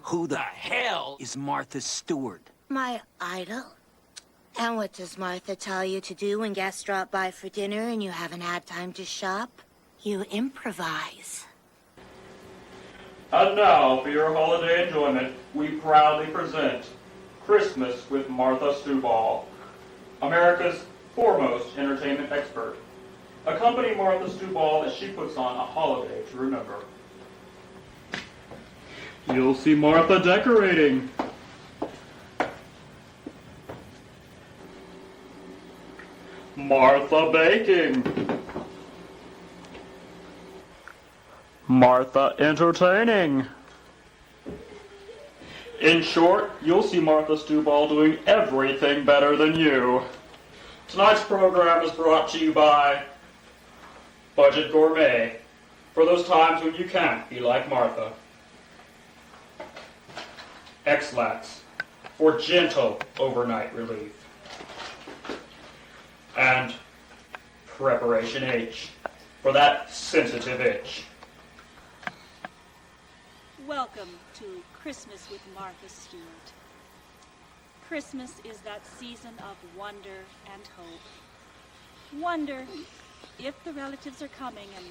Who the hell is Martha Stewart? My idol. And what does Martha tell you to do when guests drop by for dinner and you haven't had time to shop? You improvise. And now, for your holiday enjoyment, we proudly present Christmas with Martha Stewball, America's foremost entertainment expert. Accompany Martha Stewball as she puts on a holiday to remember. You'll see Martha decorating. Martha baking. Martha entertaining. In short, you'll see Martha Stewball doing everything better than you. Tonight's program is brought to you by Budget Gourmet, for those times when you can't be like Martha. X-Lax, for gentle overnight relief. And Preparation H, for that sensitive itch. Welcome to Christmas with Martha Stewart. Christmas is that season of wonder and hope. Wonder if the relatives are coming, and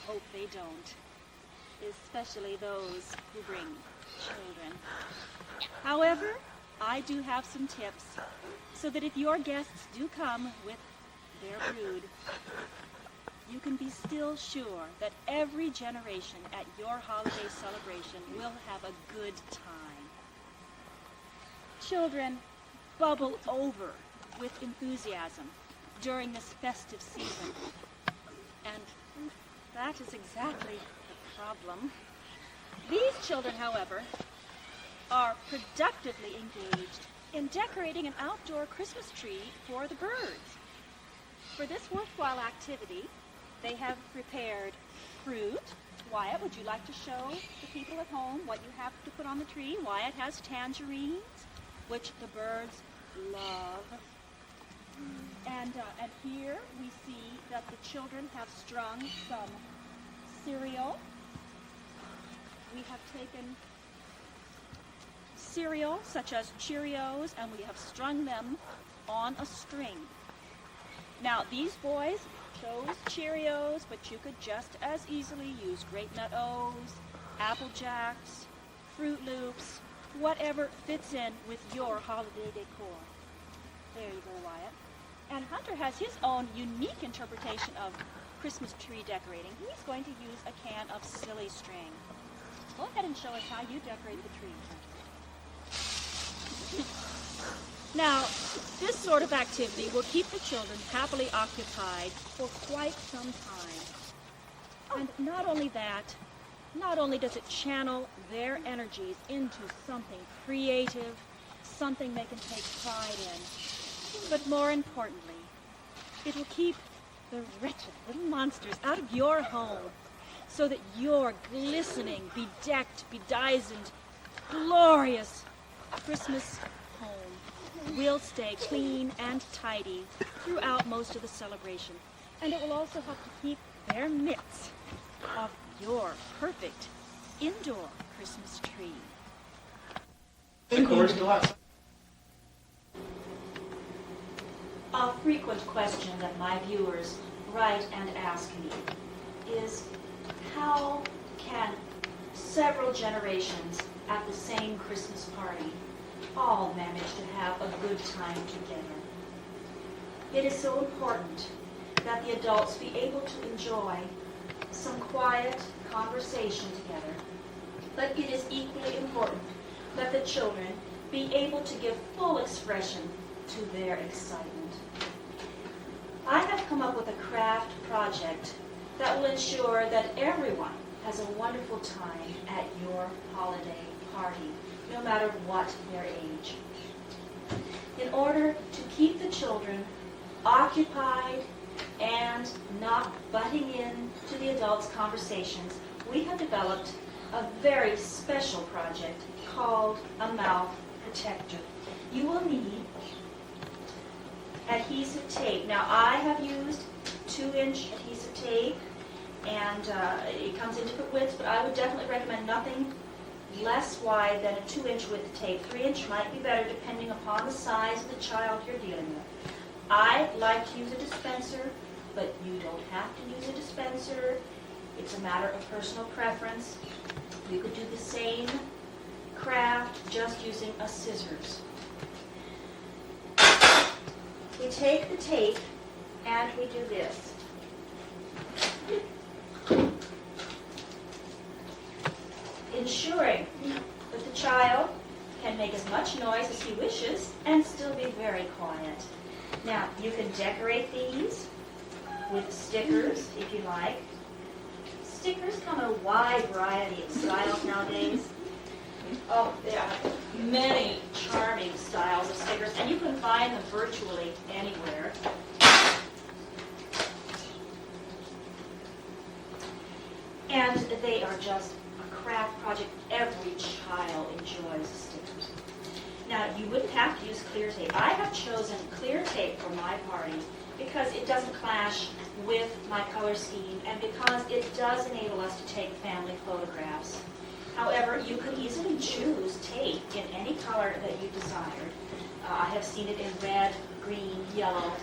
hope they don't, especially those who bring children. However, I do have some tips so that if your guests do come with their brood, you can be still sure that every generation at your holiday celebration will have a good time. Children bubble over with enthusiasm during this festive season. And that is exactly the problem. These children, however, are productively engaged in decorating an outdoor Christmas tree for the birds. For this worthwhile activity, they have prepared fruit. Wyatt, would you like to show the people at home what you have to put on the tree? Wyatt has tangerines, which the birds love. And here we see that the children have strung some cereal. We have taken cereal such as Cheerios and we have strung them on a string. Now these boys chose Cheerios, but you could just as easily use Grape Nut O's, Apple Jacks, Fruit Loops, whatever fits in with your holiday decor. There you go, Wyatt. And Hunter has his own unique interpretation of Christmas tree decorating. He's going to use a can of silly string. Go ahead and show us how you decorate the tree. Now, this sort of activity will keep the children happily occupied for quite some time. And not only that, not only does it channel their energies into something creative, something they can take pride in, but more importantly, it will keep the wretched little monsters out of your home so that your glistening, bedecked, bedizened, glorious Christmas home will stay clean and tidy throughout most of the celebration. And it will also help to keep their mitts off your perfect indoor Christmas tree. A frequent question that my viewers write and ask me is, how can several generations at the same Christmas party all manage to have a good time together? It is so important that the adults be able to enjoy some quiet conversation together, but it is equally important that the children be able to give full expression to their excitement. I have come up with a craft project that will ensure that everyone has a wonderful time at your holiday party, no matter what their age. In order to keep the children occupied and not butting in to the adults' conversations, we have developed a very special project called a mouth protector. You will need adhesive tape. Now, I have used 2-inch adhesive tape, and it comes in different widths, but I would definitely recommend nothing less wide than a 2-inch width tape. 3-inch might be better depending upon the size of the child you're dealing with. I like to use a dispenser, but you don't have to use a dispenser. It's a matter of personal preference. You could do the same craft just using a scissors. We take the tape and we do this. Ensuring that the child can make as much noise as he wishes and still be very quiet. Now, you can decorate these with stickers if you like. Stickers come in a wide variety of styles nowadays. Oh, there are many charming styles of stickers, and you can find them virtually anywhere. And they are just a craft project. Every child enjoys stickers. Now, you wouldn't have to use clear tape. I have chosen clear tape for my party because it doesn't clash with my color scheme and because it does enable us to take family photographs. However, you could easily choose tape in any color that you desired. I have seen it in red, green, yellow,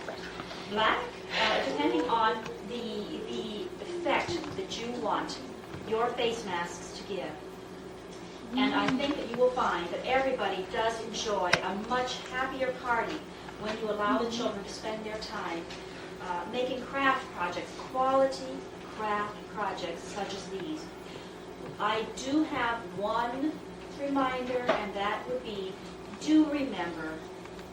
black, depending on the effect that you want your face masks to give. And I think that you will find that everybody does enjoy a much happier party when you allow the children to spend their time making craft projects, quality craft projects such as these. I do have one reminder, and that would be, do remember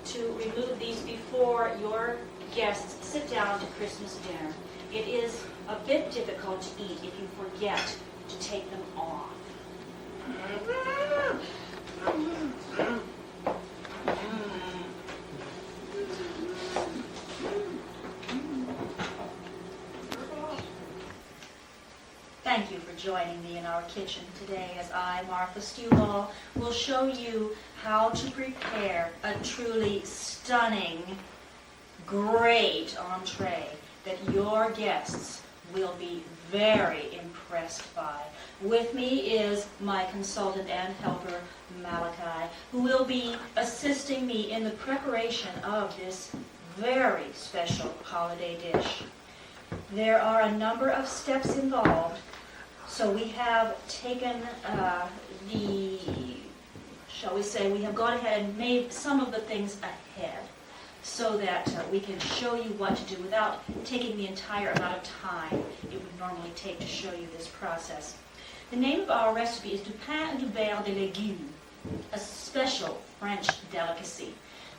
to remove these before your guests sit down to Christmas dinner. It is a bit difficult to eat if you forget to take them off. Thank you for joining me in our kitchen today as I, Martha Stewball, will show you how to prepare a truly stunning, great entree that your guests will be very impressed by. With me is my consultant and helper, Malachi, who will be assisting me in the preparation of this very special holiday dish. There are a number of steps involved, so we have taken shall we say, we have gone ahead and made some of the things ahead so that we can show you what to do without taking the entire amount of time it would normally take to show you this process. The name of our recipe is du pain et du beurre de légumes, a special French delicacy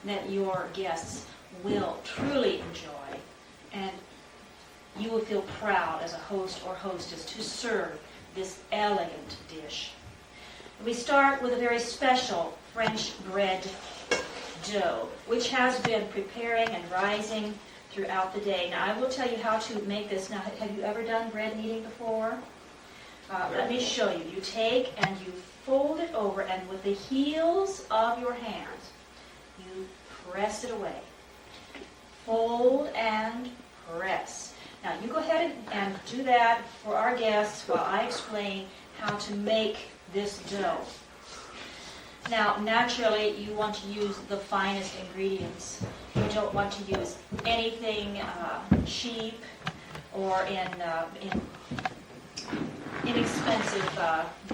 that your guests will truly enjoy, and you will feel proud as a host or hostess to serve this elegant dish. We start with a very special French bread dough, which has been preparing and rising throughout the day. Now, I will tell you how to make this. Now, have you ever done bread kneading before? Let me show you. You take and you fold it over, and with the heels of your hands, you press it away. Fold and press. Now, you go ahead and do that for our guests while I explain how to make this dough. Now, naturally, you want to use the finest ingredients. You don't want to use anything cheap or inexpensive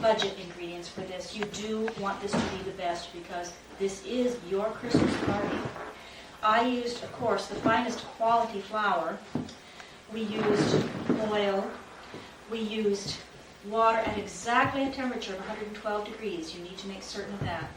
budget ingredients for this. You do want this to be the best because this is your Christmas party. I used, of course, the finest quality flour. We used oil. We used water at exactly a temperature of 112 degrees. You need to make certain of that.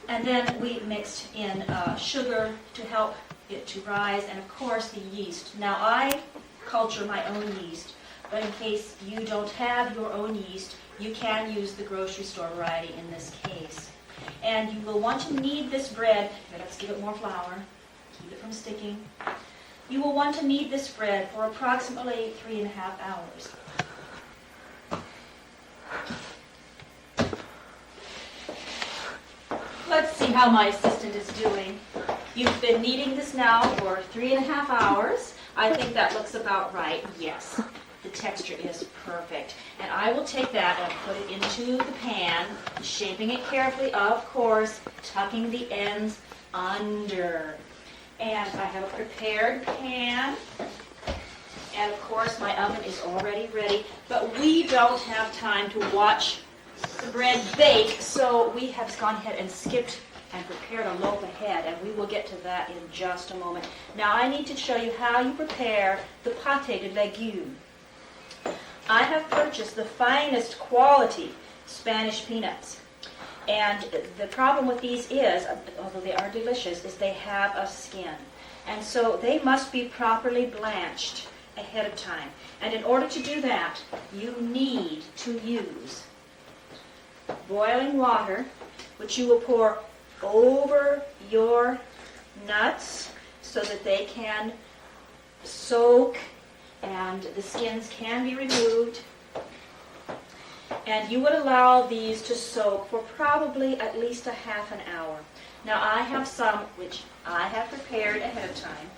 And then we mixed in sugar to help it to rise, and of course the yeast. Now I culture my own yeast, but in case you don't have your own yeast, you can use the grocery store variety in this case. And you will want to knead this bread. Here, let's give it more flour. Keep it from sticking. You will want to knead this bread for approximately 3.5 hours. Let's see how my assistant is doing. You've been kneading this now for 3.5 hours. I think that looks about right. Yes. The texture is perfect. And I will take that and put it into the pan, shaping it carefully, of course, tucking the ends under. And I have a prepared pan. And of course, my oven is already ready. But we don't have time to watch the bread bake, so we have gone ahead and skipped and prepared a loaf ahead, and we will get to that in just a moment. Now I need to show you how you prepare the pâté de légumes. I have purchased the finest quality Spanish peanuts. And the problem with these is, although they are delicious, is they have a skin. And so they must be properly blanched ahead of time. And in order to do that, you need to use boiling water, which you will pour over your nuts so that they can soak and the skins can be removed. And you would allow these to soak for probably at least a half an hour. Now I have some which I have prepared ahead of time.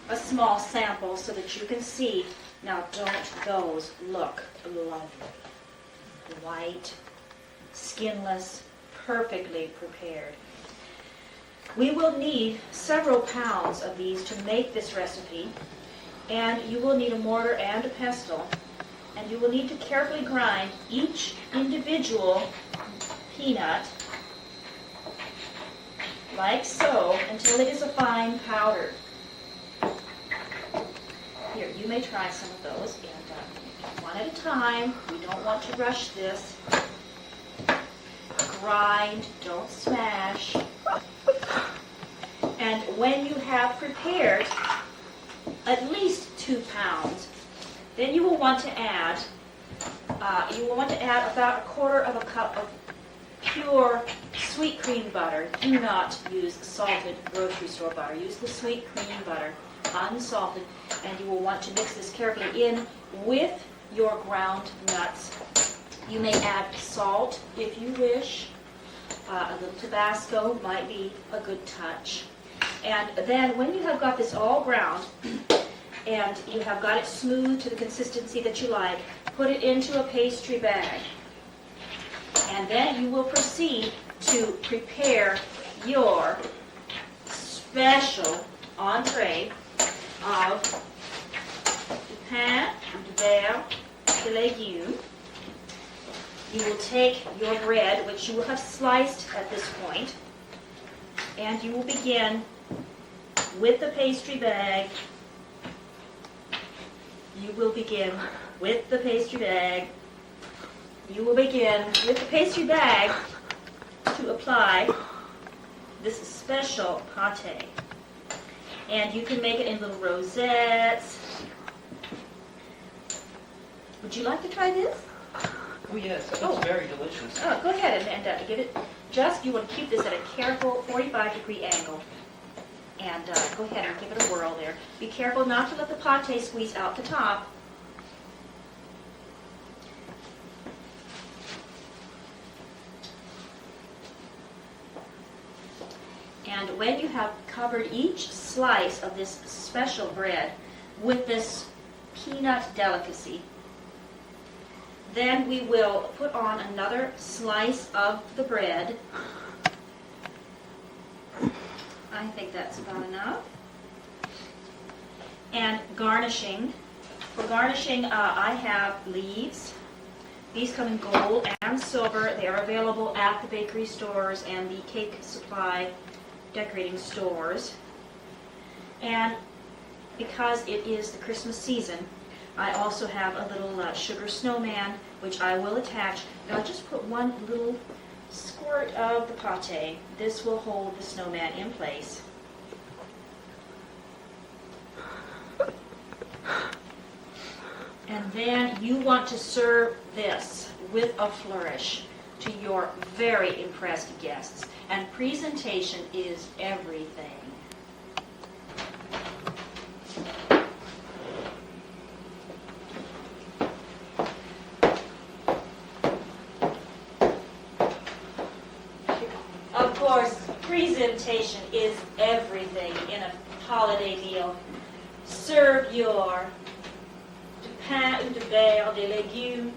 A small sample so that you can see. Now don't those look lovely? White, skinless, perfectly prepared. We will need several pounds of these to make this recipe, and you will need a mortar and a pestle, and you will need to carefully grind each individual peanut like so until it is a fine powder. Here, you may try some of those, and one at a time. We don't want to rush this. Grind, don't smash. And when you have prepared at least 2 pounds, then you will want to add about a quarter of a cup of pure sweet cream butter. Do not use salted grocery store butter. Use the sweet cream butter, unsalted, and you will want to mix this carefully in with your ground nuts. You may add salt if you wish. A little Tabasco might be a good touch. And then when you have got this all ground and you have got it smooth to the consistency that you like, put it into a pastry bag. And then you will proceed to prepare your special entree of pain de beurre de légumes. You will take your bread, which you will have sliced at this point, and you will begin with the pastry bag. You will begin with the pastry bag. You will begin with the pastry bag to apply this special pâté. And you can make it in little rosettes. Would you like to try this? Oh yes, it looks very delicious. Oh, go ahead and give it, you want to keep this at a careful 45-degree angle. And go ahead and give it a whirl there. Be careful not to let the pâté squeeze out the top. And when you have covered each slice of this special bread with this peanut delicacy, then we will put on another slice of the bread. I think that's about enough. And garnishing. For garnishing, I have leaves. These come in gold and silver. They are available at the bakery stores and the cake supply decorating stores. And because it is the Christmas season, I also have a little sugar snowman, which I will attach. And I'll just put one little squirt of the pâté. This will hold the snowman in place. And then you want to serve this with a flourish to your very impressed guests. And presentation is everything. Of course, presentation is everything in a holiday meal. Serve your pain ou de beurre, des légumes,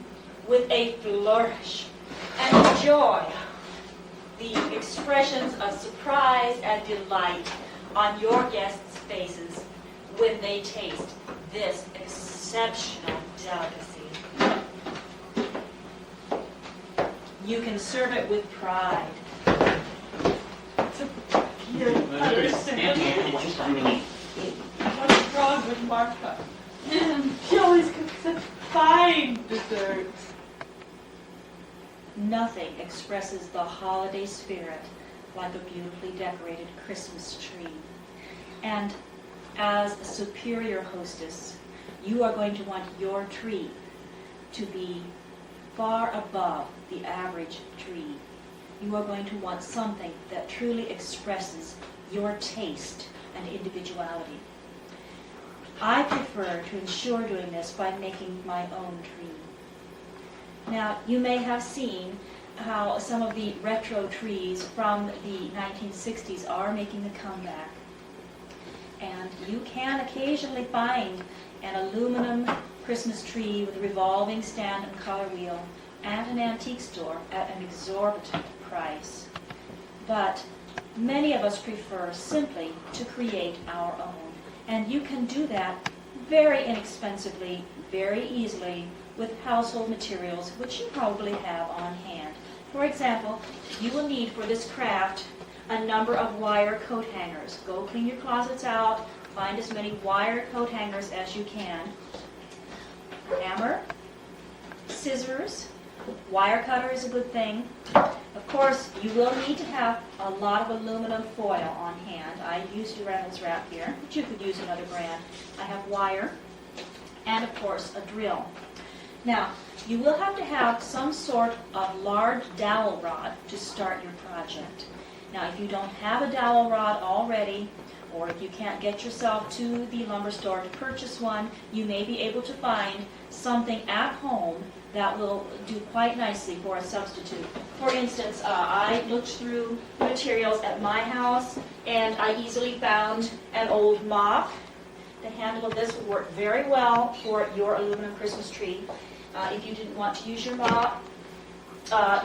with a flourish, and enjoy the expressions of surprise and delight on your guests' faces when they taste this exceptional delicacy. You can serve it with pride. What's wrong with Martha? She always cooks such fine desserts. Nothing expresses the holiday spirit like a beautifully decorated Christmas tree. And as a superior hostess, you are going to want your tree to be far above the average tree. You are going to want something that truly expresses your taste and individuality. I prefer to ensure doing this by making my own tree. Now, you may have seen how some of the retro trees from the 1960s are making a comeback. And you can occasionally find an aluminum Christmas tree with a revolving stand and color wheel at an antique store at an exorbitant price. But many of us prefer simply to create our own. And you can do that very inexpensively, very easily, with household materials which you probably have on hand. For example, you will need for this craft a number of wire coat hangers. Go clean your closets out, find as many wire coat hangers as you can. Hammer, scissors, wire cutter is a good thing. Of course, you will need to have a lot of aluminum foil on hand. I used Reynolds Wrap here, but you could use another brand. I have wire and, of course, a drill. Now, you will have to have some sort of large dowel rod to start your project. Now, if you don't have a dowel rod already, or if you can't get yourself to the lumber store to purchase one, you may be able to find something at home that will do quite nicely for a substitute. For instance, I looked through the materials at my house, and I easily found an old mop. The handle of this would work very well for your aluminum Christmas tree. If you didn't want to use your mop,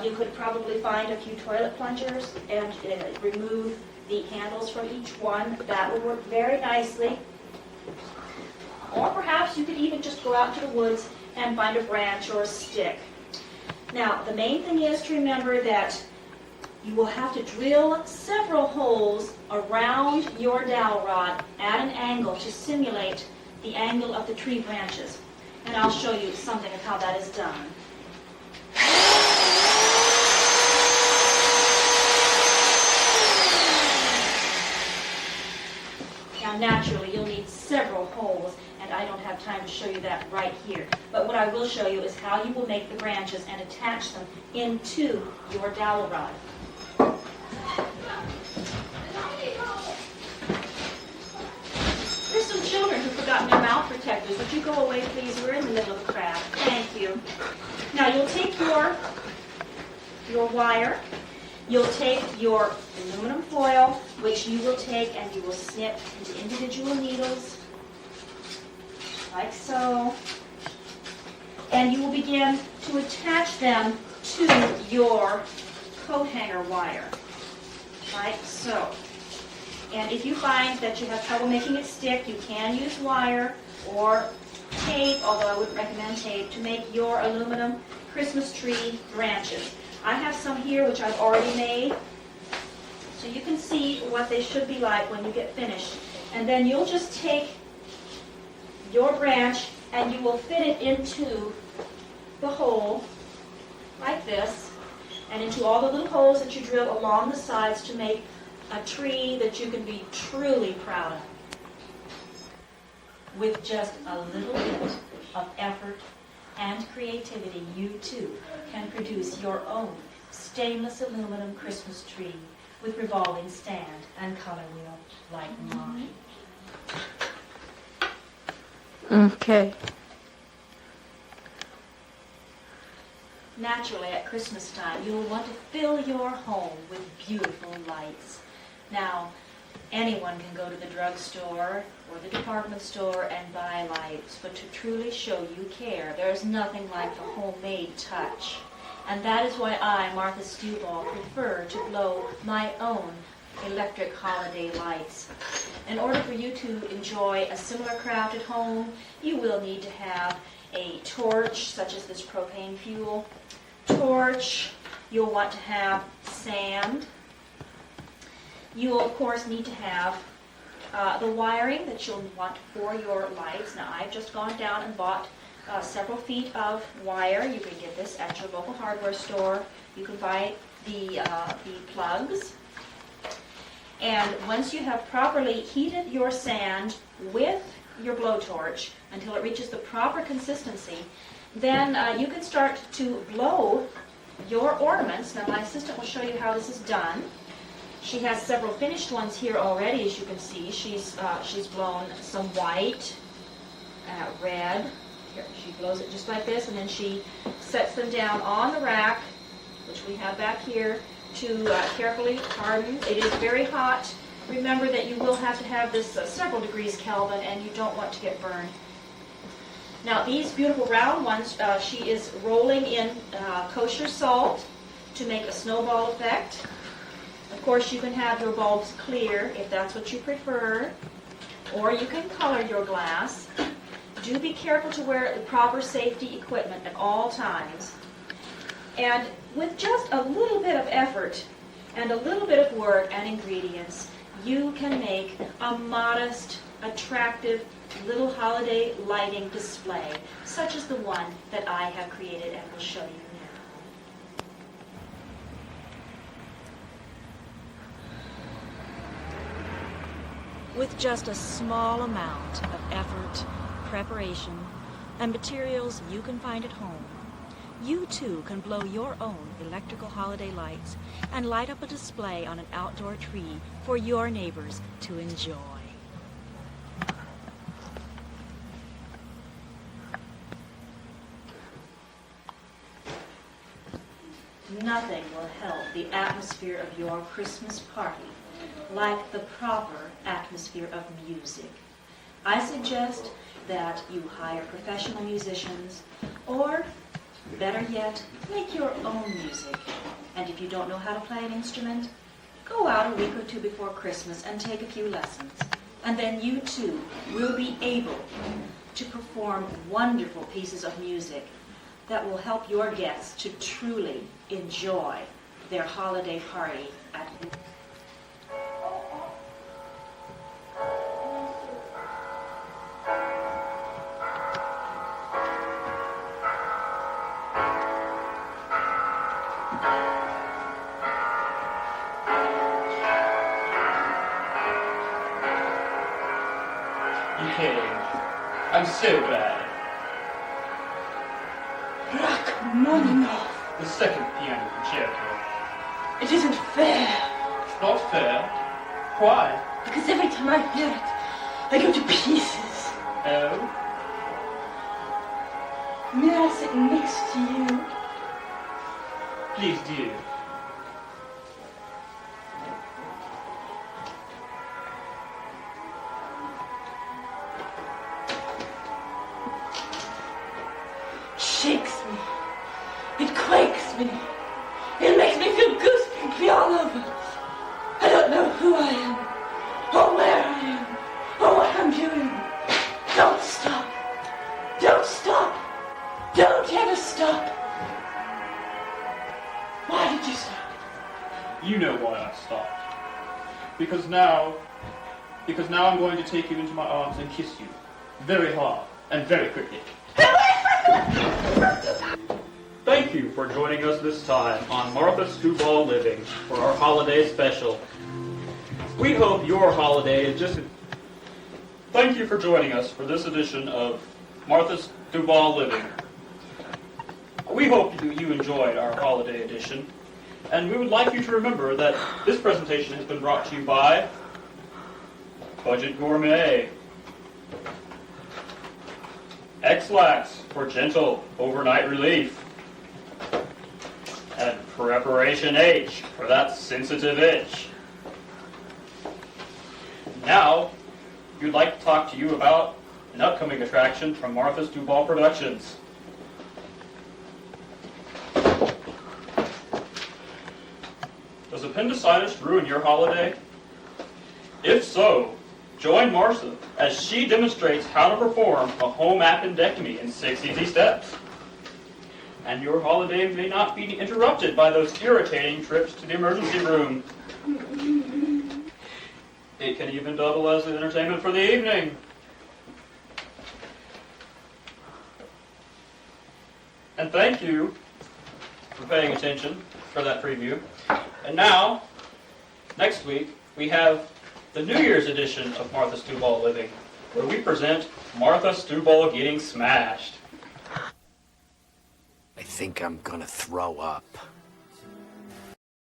you could probably find a few toilet plungers and remove the handles from each one. That would work very nicely. Or perhaps you could even just go out into the woods and find a branch or a stick. Now, the main thing is to remember that you will have to drill several holes around your dowel rod at an angle to simulate the angle of the tree branches. And I'll show you something of how that is done. Now, naturally, you'll need several holes, and I don't have time to show you that right here. But what I will show you is how you will make the branches and attach them into your dowel rod. There's some children who've forgotten their mouth protectors. Would you go away, please? We're in the middle of the craft. Thank you. Now, you'll take your wire. You'll take your aluminum foil, which you will take and you will snip into individual needles, like so. And you will begin to attach them to your coat hanger wire, like so. And if you find that you have trouble making it stick, you can use wire or tape, although I wouldn't recommend tape, to make your aluminum Christmas tree branches. I have some here which I've already made, so you can see what they should be like when you get finished. And then you'll just take your branch and you will fit it into the hole like this, and into all the little holes that you drill along the sides to make a tree that you can be truly proud of. With just a little bit of effort and creativity, you too can produce your own stainless aluminum Christmas tree with revolving stand and color wheel like mine. Okay. Naturally, at Christmas time, you will want to fill your home with beautiful lights. Now, Anyone can go to the drugstore or the department store and buy lights, but to truly show you care, there's nothing like the homemade touch. And that is why I, Martha Stewball, prefer to blow my own electric holiday lights. In order for you to enjoy a similar craft at home, you will need to have a torch, such as this propane fuel torch. You'll want to have sand. You will, of course, need to have the wiring that you'll want for your lights. Now, I've just gone down and bought several feet of wire. You can get this at your local hardware store. You can buy the plugs. And once you have properly heated your sand with your blowtorch until it reaches the proper consistency, then you can start to blow your ornaments. Now, my assistant will show you how this is done. She has several finished ones here already, as you can see. She's blown some white, red. Here, she blows it just like this, and then she sets them down on the rack, which we have back here, to carefully harden. It is very hot. Remember that you will have to have this several degrees Kelvin, and you don't want to get burned. Now, these beautiful round ones, she is rolling in kosher salt to make a snowball effect. Of course, you can have your bulbs clear if that's what you prefer, or you can color your glass. Do be careful to wear the proper safety equipment at all times. And with just a little bit of effort and a little bit of work and ingredients, you can make a modest, attractive little holiday lighting display, such as the one that I have created and will show you now. With just a small amount of effort, preparation, and materials you can find at home, you too can blow your own electrical holiday lights and light up a display on an outdoor tree for your neighbors to enjoy. Nothing will help the atmosphere of your Christmas party like the proper atmosphere of music. I suggest that you hire professional musicians, or better yet, make your own music. And if you don't know how to play an instrument, go out a week or two before Christmas and take a few lessons. And then you too will be able to perform wonderful pieces of music that will help your guests to truly enjoy their holiday party at home. You came. I'm so glad. Rachmaninoff. The second piano concerto. It isn't fair. Not fair. Why? Because every time I hear it, I go to pieces. Oh? May I sit next to you? Please do. Shakes me. It quakes me. It makes me feel goosebumpy all over. I don't know who I am, or where I am, or what I'm doing. Don't stop. Don't stop. Don't ever stop. Why did you stop? You know why I stopped. Because now I'm going to take you into my arms and kiss you. Very hard and very quickly. Thank you for joining us this time on Martha Stewball Living for our holiday special. We hope your holiday is just... Thank you for joining us for this edition of Martha Stewball Living. We hope you enjoyed our holiday edition, and we would like you to remember that this presentation has been brought to you by Budget Gourmet, X-Lax for gentle overnight relief, and Preparation H for that sensitive itch. Now, we'd like to talk to you about an upcoming attraction from Martha Stewball Productions. Does appendicitis ruin your holiday? If so, join Martha as she demonstrates how to perform a home appendectomy in 6 easy steps. And your holiday may not be interrupted by those irritating trips to the emergency room. It can even double as an entertainment for the evening. And thank you for paying attention for that preview. And now, next week, we have the New Year's edition of Martha Stewball Living, where we present Martha Stewball Getting Smashed. I think I'm gonna throw up.